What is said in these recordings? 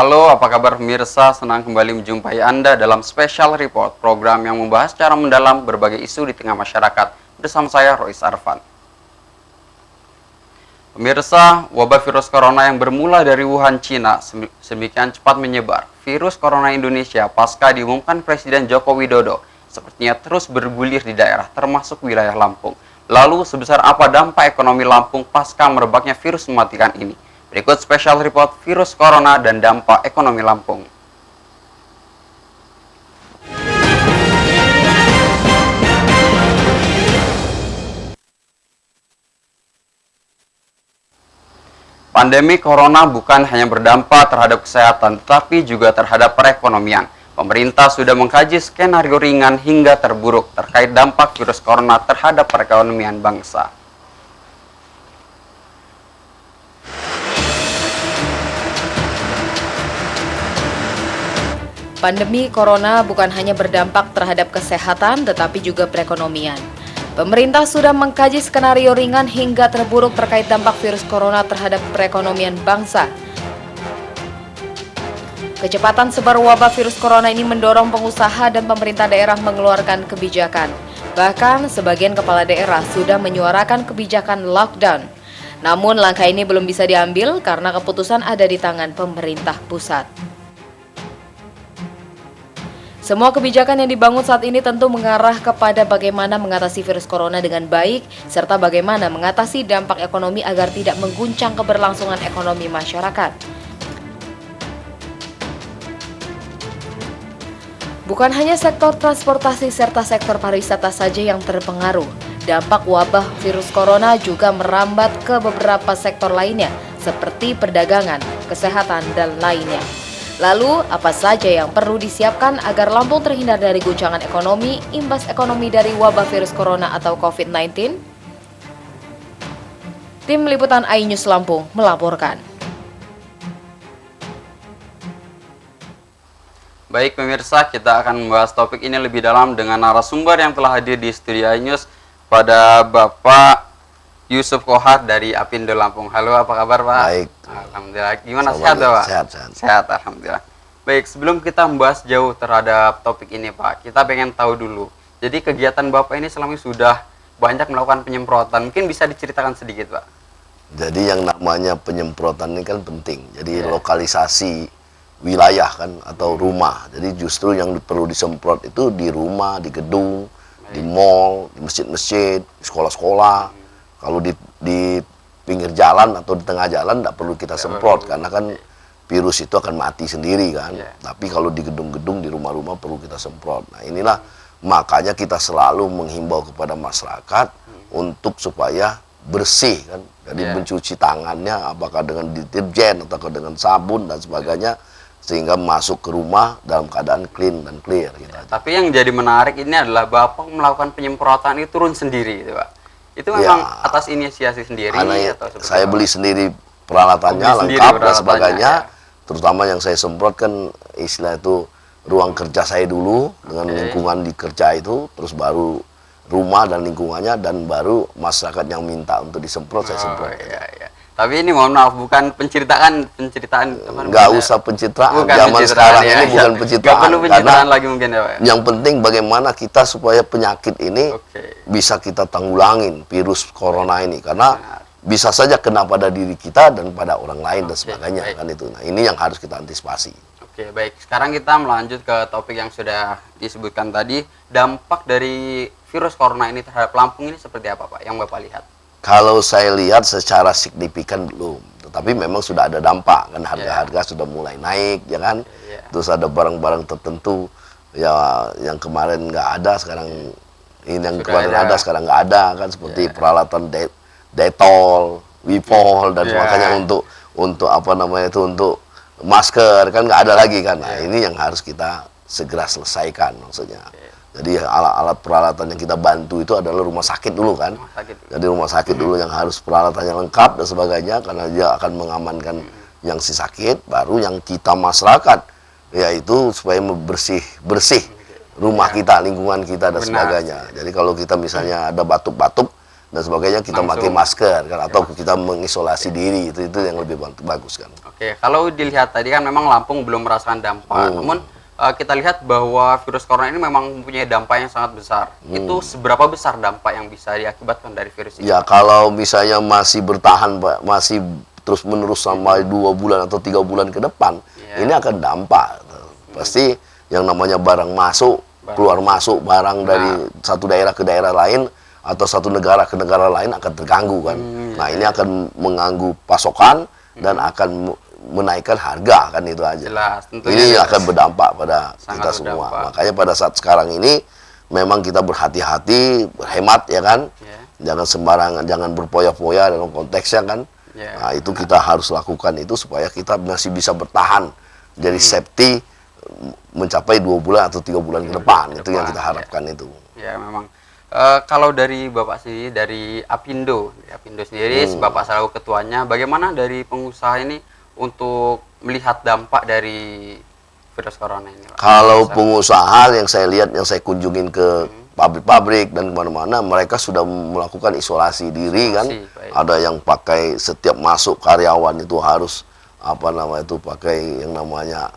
Halo, apa kabar pemirsa? Senang kembali menjumpai Anda dalam Special Report, program yang membahas secara mendalam berbagai isu di tengah masyarakat. Bersama saya, Rois Arfan. Pemirsa, wabah virus corona yang bermula dari Wuhan, Cina, sedemikian cepat menyebar. Virus corona Indonesia pasca diumumkan Presiden Joko Widodo sepertinya terus bergulir di daerah, termasuk wilayah Lampung. Lalu, sebesar apa dampak ekonomi Lampung pasca merebaknya virus mematikan ini? Berikut Special Report virus corona dan dampak ekonomi Lampung. Pandemi corona bukan hanya berdampak terhadap kesehatan, tetapi juga terhadap perekonomian. Pemerintah sudah mengkaji skenario ringan hingga terburuk terkait dampak virus corona terhadap perekonomian bangsa. Pandemi corona bukan hanya berdampak terhadap kesehatan, tetapi juga perekonomian. Pemerintah sudah mengkaji skenario ringan hingga terburuk terkait dampak virus corona terhadap perekonomian bangsa. Kecepatan sebar wabah virus corona ini mendorong pengusaha dan pemerintah daerah mengeluarkan kebijakan. Bahkan, sebagian kepala daerah sudah menyuarakan kebijakan lockdown. Namun, langkah ini belum bisa diambil karena keputusan ada di tangan pemerintah pusat. Semua kebijakan yang dibangun saat ini tentu mengarah kepada bagaimana mengatasi virus corona dengan baik, serta bagaimana mengatasi dampak ekonomi agar tidak mengguncang keberlangsungan ekonomi masyarakat. Bukan hanya sektor transportasi serta sektor pariwisata saja yang terpengaruh. Dampak wabah virus corona juga merambat ke beberapa sektor lainnya, seperti perdagangan, kesehatan, dan lainnya. Lalu, apa saja yang perlu disiapkan agar Lampung terhindar dari guncangan ekonomi, imbas ekonomi dari wabah virus corona atau COVID-19? Tim Liputan iNews Lampung melaporkan. Baik pemirsa, kita akan membahas topik ini lebih dalam dengan narasumber yang telah hadir di studio iNews pada Bapak Yusuf Kohar dari Apindo Lampung. Halo, apa kabar Pak? Baik. Alhamdulillah. Gimana, sehat Pak? Sehat. Sehat, alhamdulillah. Baik, sebelum kita membahas jauh terhadap topik ini Pak, kita pengen tahu dulu. Jadi kegiatan Bapak ini selama ini sudah banyak melakukan penyemprotan. Mungkin bisa diceritakan sedikit Pak? Jadi yang namanya penyemprotan ini kan penting. Jadi lokalisasi wilayah kan atau rumah. Jadi justru yang perlu disemprot itu di rumah, di gedung, di mall, di masjid-masjid, di sekolah-sekolah. Kalau di pinggir jalan atau di tengah jalan tidak perlu kita semprot karena kan virus itu akan mati sendiri kan. Tapi kalau di gedung-gedung, di rumah-rumah perlu kita semprot. Nah inilah makanya kita selalu menghimbau kepada masyarakat untuk supaya bersih kan. Jadi mencuci tangannya apakah dengan deterjen atau dengan sabun dan sebagainya sehingga masuk ke rumah dalam keadaan clean dan clear gitu. Tapi yang jadi menarik ini adalah Bapak melakukan penyemprotan itu turun sendiri gitu Pak. Itu memang atas inisiasi sendiri atau saya beli sendiri peralatannya lengkap dan sebagainya. Terutama yang saya semprot kan istilah itu ruang kerja saya dulu dengan lingkungan di kerja itu, terus baru rumah dan lingkungannya, dan baru masyarakat yang minta untuk disemprot saya semprot. Tapi ini mohon maaf, bukan penceritaan nggak usah pencitraan zaman sekarang ini bukan pencitraan. Nggak perlu pencitraan lagi mungkin ya Pak. Yang penting bagaimana kita supaya penyakit ini bisa kita tanggulangin virus corona ini, karena bisa saja kena pada diri kita dan pada orang lain dan sebagainya kan itu. Nah ini yang harus kita antisipasi. Oke, baik. Sekarang kita melanjut ke topik yang sudah disebutkan tadi. Dampak dari virus corona ini terhadap Lampung ini seperti apa Pak yang Bapak lihat? Kalau saya lihat secara signifikan belum, tetapi memang sudah ada dampak kan, harga-harga sudah mulai naik ya kan. Terus ada barang-barang tertentu ya yang kemarin nggak ada sekarang, ini yang kemarin ada sekarang nggak ada kan, seperti peralatan Detol, Wipol dan makanya untuk apa namanya itu, untuk masker kan nggak ada lagi kan. Nah ini yang harus kita segera selesaikan maksudnya. Jadi alat-alat peralatan yang kita bantu itu adalah rumah sakit dulu kan. Jadi rumah sakit dulu yang harus peralatannya lengkap dan sebagainya, karena dia akan mengamankan yang si sakit. Baru yang kita masyarakat, yaitu supaya bersih rumah kita, lingkungan kita dan sebagainya. Jadi kalau kita misalnya ada batuk-batuk, dan sebagainya kita pakai masker kan, atau kita mengisolasi diri, itu yang lebih bagus kan. Oke, kalau dilihat tadi kan memang Lampung belum merasakan dampak, namun kita lihat bahwa virus corona ini memang mempunyai dampak yang sangat besar. Itu seberapa besar dampak yang bisa diakibatkan dari virus ini? Ya kalau misalnya masih bertahan Pak, masih terus menerus sampai 2 bulan atau 3 bulan ke depan, ini akan dampak. Pasti yang namanya barang masuk, keluar masuk barang dari satu daerah ke daerah lain, atau satu negara ke negara lain akan terganggu kan. Nah ini akan mengganggu pasokan dan akan menaikkan harga kan, itu aja. Jelas, ini akan berdampak pada kita sangat semua. berdampak. Makanya pada saat sekarang ini memang kita berhati-hati, berhemat ya kan. Jangan sembarangan, jangan berpoya-poya dalam konteksnya kan. Nah itu kita harus lakukan itu supaya kita masih bisa bertahan, jadi safety mencapai 2 bulan atau 3 bulan ke depan. Itu yang kita harapkan itu. Ya memang. Kalau dari Bapak sendiri, dari Apindo sendiri, Bapak selaku ketuanya, bagaimana dari pengusaha ini untuk melihat dampak dari virus corona ini, Pak? Kalau pengusaha yang saya lihat, yang saya kunjungin ke pabrik-pabrik dan kemana-mana, mereka sudah melakukan isolasi diri kan. Baik. Ada yang pakai setiap masuk karyawan itu harus pakai yang namanya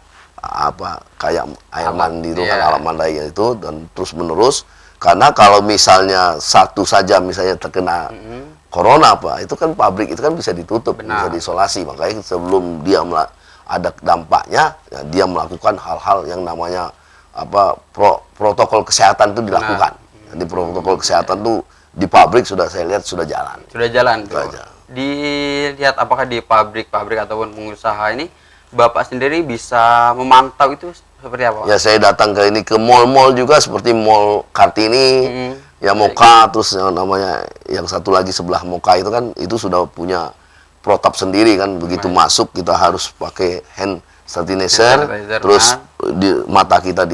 kayak air mandi itu kan, alat mandi itu, dan terus menerus. Karena kalau misalnya satu saja misalnya terkena corona itu kan pabrik itu kan bisa ditutup, bisa diisolasi. Makanya sebelum dia ada dampaknya, ya, dia melakukan hal-hal yang namanya protokol kesehatan itu dilakukan. Jadi protokol kesehatan itu di pabrik sudah saya lihat sudah jalan. Sudah jalan. Itu aja. Dilihat apakah di pabrik-pabrik ataupun pengusaha ini Bapak sendiri bisa memantau itu seperti apa? Ya saya datang ke mall-mall juga, seperti Mall Kartini, ya Moka, terus yang namanya yang satu lagi sebelah Moka itu kan, itu sudah punya protap sendiri kan. Begitu masuk kita harus pakai hand sanitizer, terus di mata kita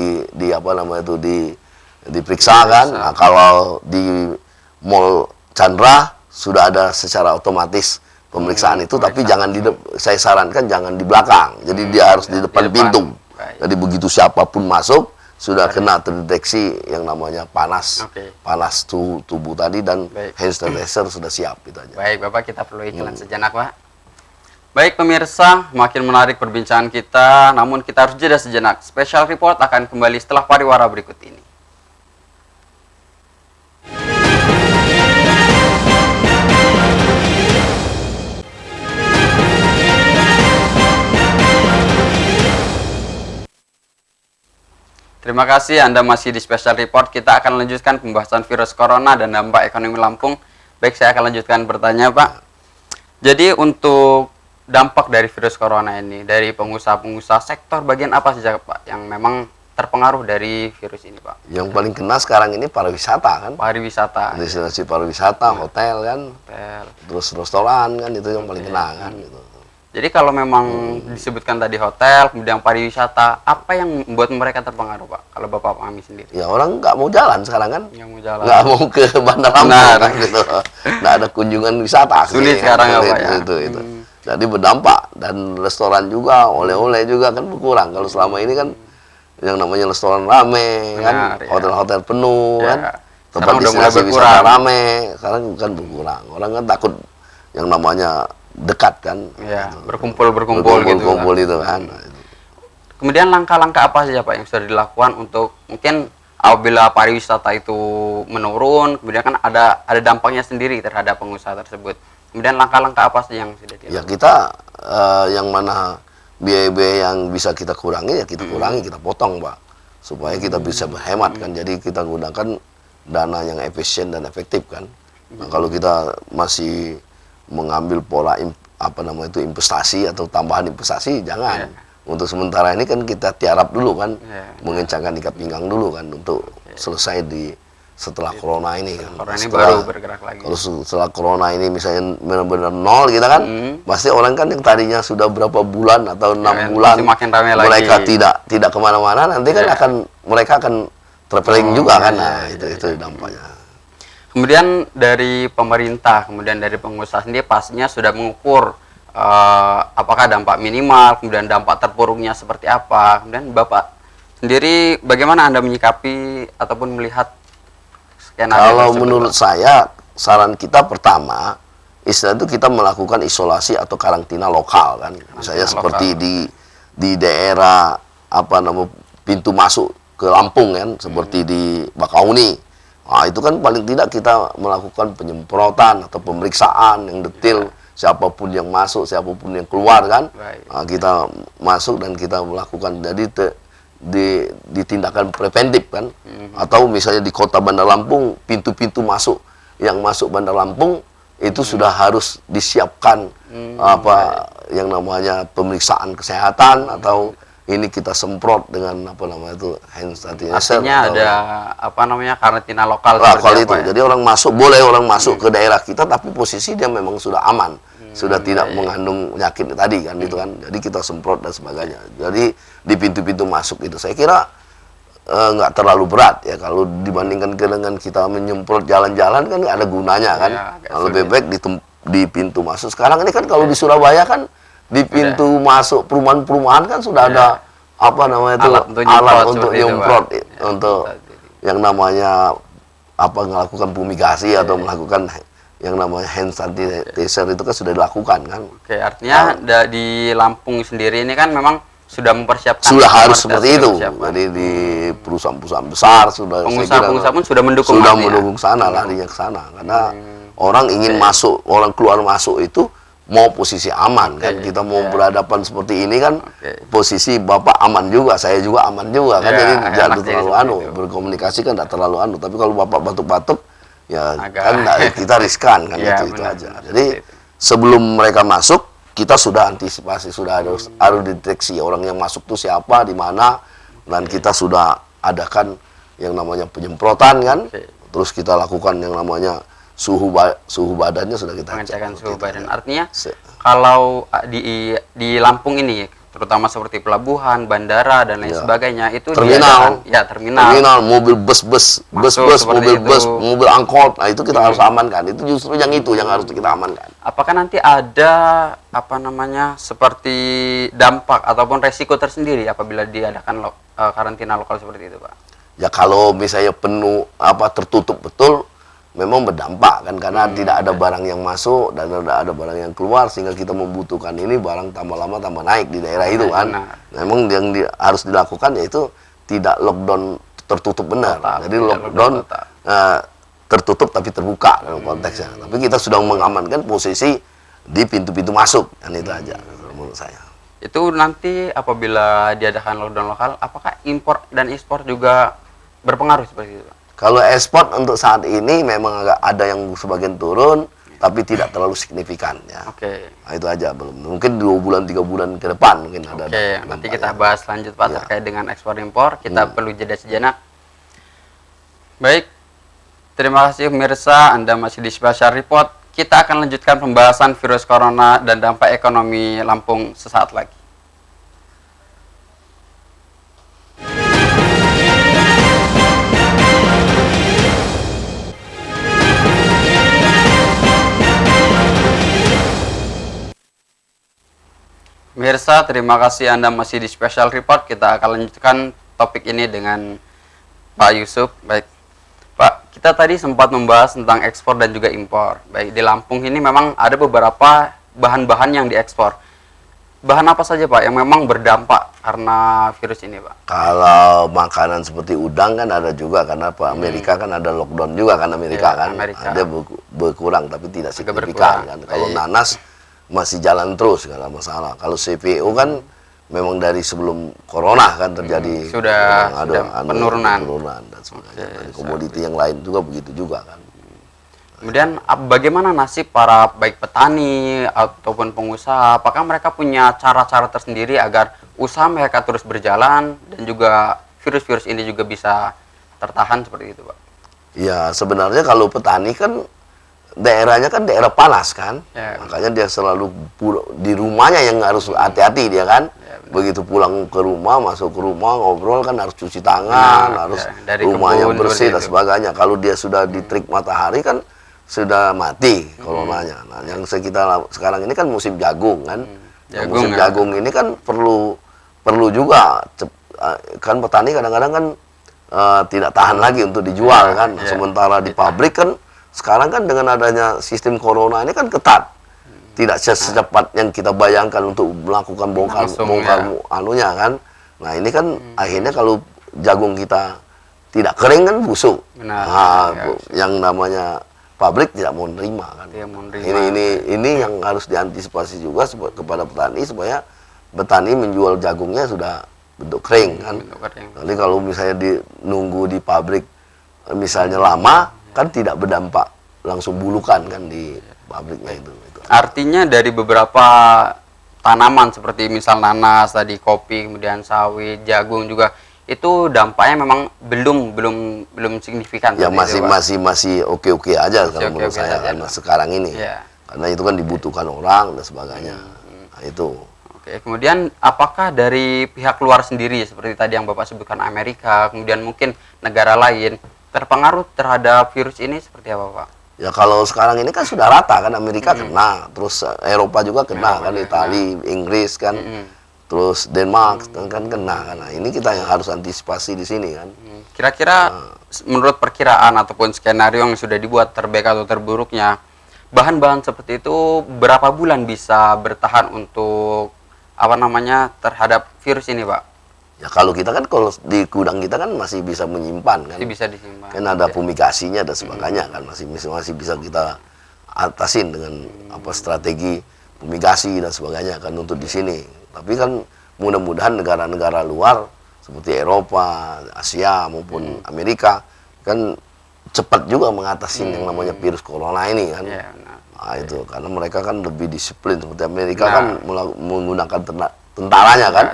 diperiksa kan. Nah, kalau di Mall Chandra sudah ada secara otomatis pemeriksaan itu, tapi jangan saya sarankan jangan di belakang. Jadi dia harus di depan pintu. Jadi begitu siapapun masuk sudah kena terdeteksi yang namanya panas, panas tubuh tadi, dan hand sanitizer sudah siap, itu aja. Baik Bapak, kita perlu iklan sejenak Pak. Baik pemirsa, makin menarik perbincangan kita, namun kita harus jeda sejenak. Special Report akan kembali setelah pariwara berikut ini. Terima kasih Anda masih di Special Report. Kita akan lanjutkan pembahasan virus corona dan dampak ekonomi Lampung. Baik, saya akan lanjutkan pertanyaan Pak. Jadi untuk dampak dari virus corona ini, dari pengusaha-pengusaha sektor bagian apa saja Pak yang memang terpengaruh dari virus ini Pak? Yang paling kena sekarang ini pariwisata kan. Pariwisata. Destinasi pariwisata, hotel kan. Hotel. Terus restoran kan, itu yang paling kena kan gitu. Jadi kalau memang disebutkan tadi hotel, kemudian pariwisata, apa yang membuat mereka terpengaruh Pak? Kalau Bapak pahami sendiri. Ya orang nggak mau jalan sekarang kan. Nggak mau jalan. Nggak mau ke Bandar Lampung kan gitu. Nggak ada kunjungan wisata. Sulit sekarang ya Pak ya. Itu. Jadi berdampak, dan restoran juga, oleh-oleh juga kan berkurang. Kalau selama ini kan yang namanya restoran rame kan, hotel-hotel penuh kan, tempat destinasi wisata rame, sekarang kan berkurang. Orang kan takut yang namanya dekat kan, ya, berkumpul itu kan. Kemudian langkah-langkah apa saja Pak yang sudah dilakukan untuk mungkin apabila pariwisata itu menurun, kemudian kan ada dampaknya sendiri terhadap pengusaha tersebut. Kemudian langkah-langkah apa saja yang sudah dilakukan? Ya kita yang mana biaya-biaya yang bisa kita kurangi ya kita kurangi, kita potong Pak, supaya kita bisa berhemat kan. Jadi kita gunakan dana yang efisien dan efektif kan. Nah, kalau kita masih mengambil pola investasi atau tambahan investasi, jangan. Untuk sementara ini kan kita tiarap dulu kan, mengencangkan ikat pinggang dulu kan, untuk selesai setelah corona ini kan. Corona ini baru bergerak lagi. Kalau setelah corona ini misalnya benar-benar nol kita kan, pasti orang kan yang tadinya sudah berapa bulan atau 6 bulan mereka lagi. tidak kemana-mana, nanti kan mereka akan traveling juga kan. Nah, itu dampaknya. Kemudian dari pemerintah, kemudian dari pengusaha sendiri pastinya sudah mengukur apakah dampak minimal, kemudian dampak terpuruknya seperti apa. Kemudian Bapak sendiri bagaimana Anda menyikapi ataupun melihat skenario kalau tersebut? menurut saya saran kita pertama, istilah itu kita melakukan isolasi atau karantina lokal kan. Misalnya seperti di daerah apa namanya pintu masuk ke Lampung kan, seperti di Bakauni. Nah, itu kan paling tidak kita melakukan penyemprotan atau pemeriksaan yang detail, siapapun yang masuk, siapapun yang keluar kan. Nah, kita masuk dan kita melakukan, jadi ditindakan preventif kan. Atau misalnya di kota Bandar Lampung, pintu-pintu masuk yang masuk Bandar Lampung itu sudah harus disiapkan apa yang namanya pemeriksaan kesehatan, atau ini kita semprot dengan apa namanya itu hand sanitizer. Artinya ada apa namanya karantina lokal itu. Ya? Jadi orang masuk, boleh orang masuk ke daerah kita, tapi posisi dia memang sudah aman, sudah tidak mengandung penyakit tadi kan, itu kan. Jadi kita semprot dan sebagainya. Jadi di pintu-pintu masuk itu saya kira nggak terlalu berat ya, kalau dibandingkan dengan kita menyemprot jalan-jalan kan nggak ada gunanya kan. Lebih baik di pintu masuk. Sekarang ini kan kalau di Surabaya kan di pintu masuk perumahan-perumahan kan sudah ada apa namanya itu alat untuk nyemprot, untuk yang namanya apa melakukan fumigasi atau melakukan yang namanya hand sanitizer itu kan sudah dilakukan kan. Oke, artinya di Lampung sendiri ini kan memang sudah mempersiapkan, sudah harus seperti itu. Jadi di perusahaan-perusahaan besar sudah, pengusaha-pengusaha pun sudah mendukung, mendukung sana, larinya ke sana, karena orang ingin masuk, orang keluar masuk itu mau posisi aman kan. Kita mau berhadapan seperti ini kan, posisi Bapak aman juga, saya juga aman juga kan. Jadi jangan terlalu berkomunikasi kan tidak terlalu tapi kalau Bapak batuk-batuk ya kan kita riskan kan. Itu aja. Jadi sebelum mereka masuk kita sudah antisipasi, sudah harus deteksi orang yang masuk tuh siapa, di mana, dan kita sudah adakan yang namanya penyemprotan kan. Terus kita lakukan yang namanya suhu badannya sudah kita pengecekan suhu badan. Artinya kalau di Lampung ini, terutama seperti pelabuhan, bandara dan lain sebagainya, itu terminal, mobil bus, mobil bus, mobil angkot, nah itu kita harus amankan. Itu justru yang harus kita amankan. Apakah nanti ada apa namanya seperti dampak ataupun resiko tersendiri apabila diadakan karantina lokal seperti itu, Pak? Ya kalau misalnya penuh tertutup betul, memang berdampak kan, karena tidak ada barang yang masuk dan tidak ada barang yang keluar, sehingga kita membutuhkan ini barang tambah lama tambah naik di daerah itu kan. Memang yang harus dilakukan yaitu tidak lockdown tertutup benar, jadi lockdown tertutup tapi terbuka dalam konteksnya. Tapi kita sudah mengamankan posisi di pintu-pintu masuk, dan itu aja menurut saya. Itu nanti apabila diadakan lockdown lokal, apakah impor dan ekspor juga berpengaruh seperti itu, Pak? Kalau ekspor untuk saat ini memang agak ada yang sebagian turun, tapi tidak terlalu signifikan ya. Nah, itu aja, belum. Mungkin 2 bulan 3 bulan ke depan mungkin ada. Nanti kita bahas lanjut, Pak, terkait dengan ekspor impor. Kita perlu jeda sejenak. Baik, terima kasih pemirsa, Anda masih di Special Report. Kita akan lanjutkan pembahasan virus corona dan dampak ekonomi Lampung sesaat lagi. Pemirsa, terima kasih Anda masih di Special Report. Kita akan lanjutkan topik ini dengan Pak Yusuf. Baik, Pak, kita tadi sempat membahas tentang ekspor dan juga impor. Baik, di Lampung ini memang ada beberapa bahan-bahan yang diekspor. Bahan apa saja, Pak, yang memang berdampak karena virus ini, Pak? Kalau makanan seperti udang kan ada juga, karena Amerika kan ada lockdown juga kan, Amerika kan. Ada berkurang tapi tidak signifikan kan. Kalau nanas masih jalan terus, nggak ada masalah. Kalau CPO kan memang dari sebelum corona kan terjadi sudah penurunan dan sebagainya. Dan komoditi yang lain juga begitu juga kan. Kemudian bagaimana nasib para baik petani ataupun pengusaha? Apakah mereka punya cara-cara tersendiri agar usaha mereka terus berjalan dan juga virus-virus ini juga bisa tertahan seperti itu, Pak? Ya, sebenarnya kalau petani kan daerahnya kan daerah panas kan, makanya dia selalu di rumahnya yang harus hati-hati dia kan. Begitu pulang ke rumah, masuk ke rumah, ngobrol kan harus cuci tangan, harus rumahnya bersih dan sebagainya. Kalau dia sudah diterik matahari kan sudah mati coronanya. Nah, yang kita sekarang ini kan musim jagung kan. Musim jagung ini kan perlu juga kan, petani kadang-kadang kan tidak tahan lagi untuk dijual kan. Sementara di pabrik kan sekarang kan dengan adanya sistem corona ini kan ketat. Tidak secepat yang kita bayangkan untuk melakukan bongkar anunya kan. Nah, ini kan akhirnya kalau jagung kita tidak kering kan busuk. Yang namanya pabrik tidak mau nerima kan. Ini yang harus diantisipasi juga kepada petani supaya petani menjual jagungnya sudah bentuk kering kan. Nanti kalau misalnya nunggu di pabrik misalnya lama kan tidak berdampak langsung bulukan kan di pabriknya itu. Artinya dari beberapa tanaman seperti misal nanas tadi, kopi, kemudian sawit, jagung juga itu dampaknya memang belum signifikan. Ya masih oke aja kalau menurut saya karena sekarang ini. Karena itu kan dibutuhkan orang dan sebagainya. Nah, itu. Oke, kemudian apakah dari pihak luar sendiri seperti tadi yang Bapak sebutkan Amerika, kemudian mungkin negara lain terpengaruh terhadap virus ini seperti apa, Pak? Ya kalau sekarang ini kan sudah rata kan, Amerika kena, terus Eropa juga kena kan, Italia, Inggris kan. Terus Denmark kan kena kan. Nah, ini kita yang harus antisipasi di sini kan. Kira-kira menurut perkiraan ataupun skenario yang sudah dibuat terbaik atau terburuknya, bahan-bahan seperti itu berapa bulan bisa bertahan untuk terhadap virus ini, Pak? Ya kalau kita kan kalau di gudang kita kan masih bisa menyimpan kan. Masih bisa disimpan. Kan ada fumigasinya dan sebagainya kan, masih bisa kita atasin dengan strategi fumigasi dan sebagainya kan untuk di sini. Tapi kan mudah-mudahan negara-negara luar seperti Eropa, Asia maupun Amerika kan cepat juga mengatasi yang namanya virus corona ini kan. Nah, itu karena mereka kan lebih disiplin seperti Amerika kan menggunakan tentaranya kan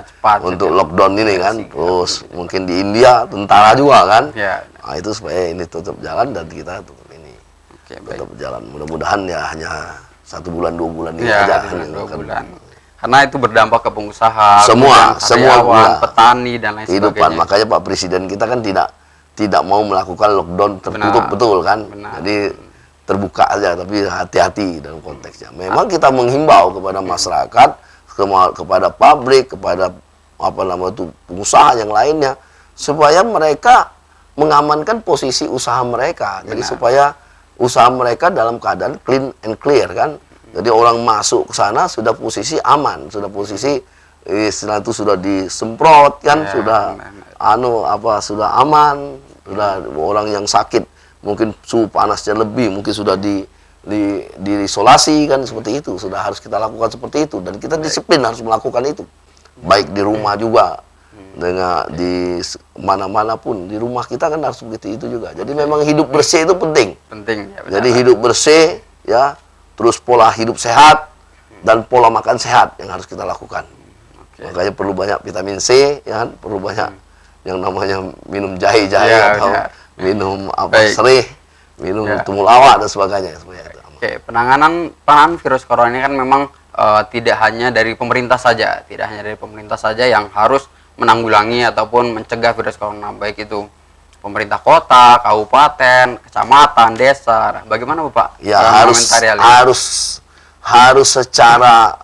untuk lockdown ini kan. Terus mungkin di India tentara juga kan. Nah, itu supaya ini tetap jalan dan kita tetap ini tetap jalan. Mudah-mudahan ya hanya 1 bulan 2 bulan ini aja kan. Karena itu berdampak ke pengusaha, semua petani dan lain sebagainya. Makanya Pak Presiden kita kan tidak mau melakukan lockdown tertutup betul kan. Jadi terbuka aja tapi hati-hati dalam konteksnya. Memang kita menghimbau kepada masyarakat, kepada pabrik, kepada pengusaha yang lainnya supaya mereka mengamankan posisi usaha mereka. Jadi supaya usaha mereka dalam keadaan clean and clear kan. Jadi orang masuk ke sana sudah posisi aman, sudah posisi istilah itu sudah disemprot kan, sudah sudah aman, sudah orang yang sakit mungkin suhu panasnya lebih, mungkin sudah diisolasi kan, seperti itu sudah harus kita lakukan seperti itu dan kita disiplin harus melakukan itu. Baik di rumah juga, dengan di mana-mana pun di rumah kita kan harus begitu itu juga. Jadi memang hidup bersih itu penting. Jadi hidup bersih ya. Terus pola hidup sehat dan pola makan sehat yang harus kita lakukan. Makanya perlu banyak vitamin C, ya kan? Perlu banyak yang namanya minum jahe-jahe atau minum serih, minum temulawak dan sebagainya. Penanganan virus corona ini kan memang tidak hanya dari pemerintah saja, yang harus menanggulangi ataupun mencegah virus corona, baik itu pemerintah kota, kabupaten, kecamatan, desa. Bagaimana Bapak? Ya harus secara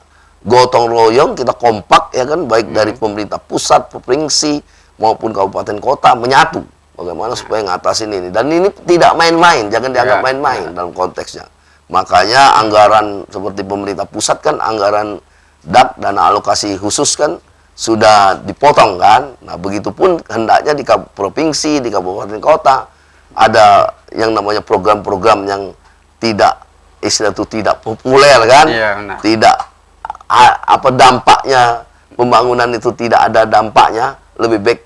gotong royong kita kompak ya kan, baik dari pemerintah pusat, provinsi maupun kabupaten kota menyatu. Bagaimana supaya ngatasin ini, dan ini tidak main-main, jangan dianggap main-main dalam konteksnya. Makanya anggaran seperti pemerintah pusat kan anggaran DAP, dana alokasi khusus kan sudah dipotong kan. Nah, begitupun hendaknya di provinsi, di kabupaten kota ada yang namanya program-program yang tidak tidak populer kan. Tidak dampaknya pembangunan itu tidak ada dampaknya, lebih baik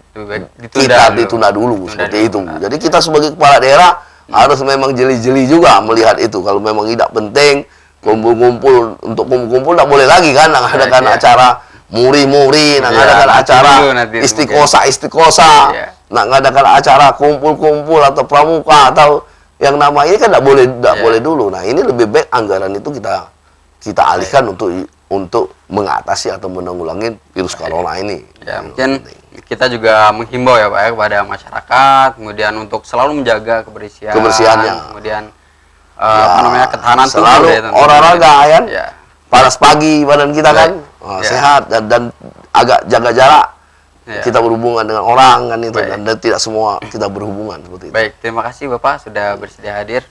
kita ditunda dulu seperti itu. Jadi kita sebagai kepala daerah harus memang jeli-jeli juga melihat itu. Kalau memang tidak penting kumpul-kumpul, untuk kumpul-kumpul tidak boleh lagi kan, mengadakan acara muri-muri, mengadakan acara istiqosa, mengadakan acara kumpul-kumpul atau pramuka atau yang nama ini kan tidak boleh dulu. Nah, ini lebih baik anggaran itu kita alihkan untuk mengatasi atau menanggulangi virus corona ini. Ya, mungkin kita juga menghimbau ya Pak ya kepada masyarakat, kemudian untuk selalu menjaga kebersihannya, kemudian ketahanan tubuh selalu olahraga kan, panas pagi badan kita kan sehat dan agak jaga jarak. Kita berhubungan dengan orang kan itu, dan tidak semua kita berhubungan seperti itu. Baik, terima kasih Bapak sudah bersedia hadir.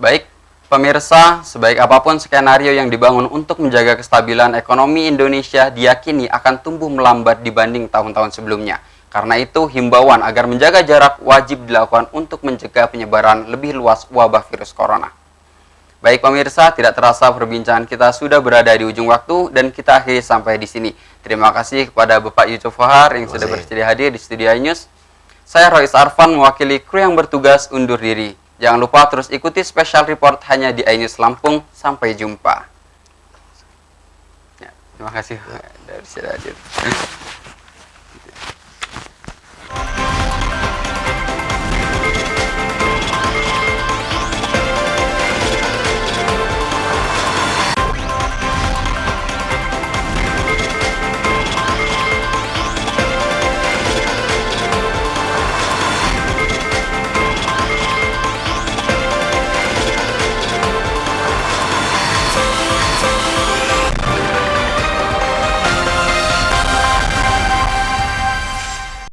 Baik, pemirsa, sebaik apapun skenario yang dibangun untuk menjaga kestabilan ekonomi Indonesia diyakini akan tumbuh melambat dibanding tahun-tahun sebelumnya. Karena itu, himbauan agar menjaga jarak wajib dilakukan untuk mencegah penyebaran lebih luas wabah virus corona. Baik pemirsa, tidak terasa perbincangan kita sudah berada di ujung waktu dan kita akhiri sampai di sini. Terima kasih kepada Bapak Yusuf Fahar yang sudah bersedia hadir di Studio iNews. Saya Rois Arfan mewakili kru yang bertugas undur diri. Jangan lupa terus ikuti special report hanya di iNews Lampung. Sampai jumpa. Ya, terima kasih dari sudah hadir.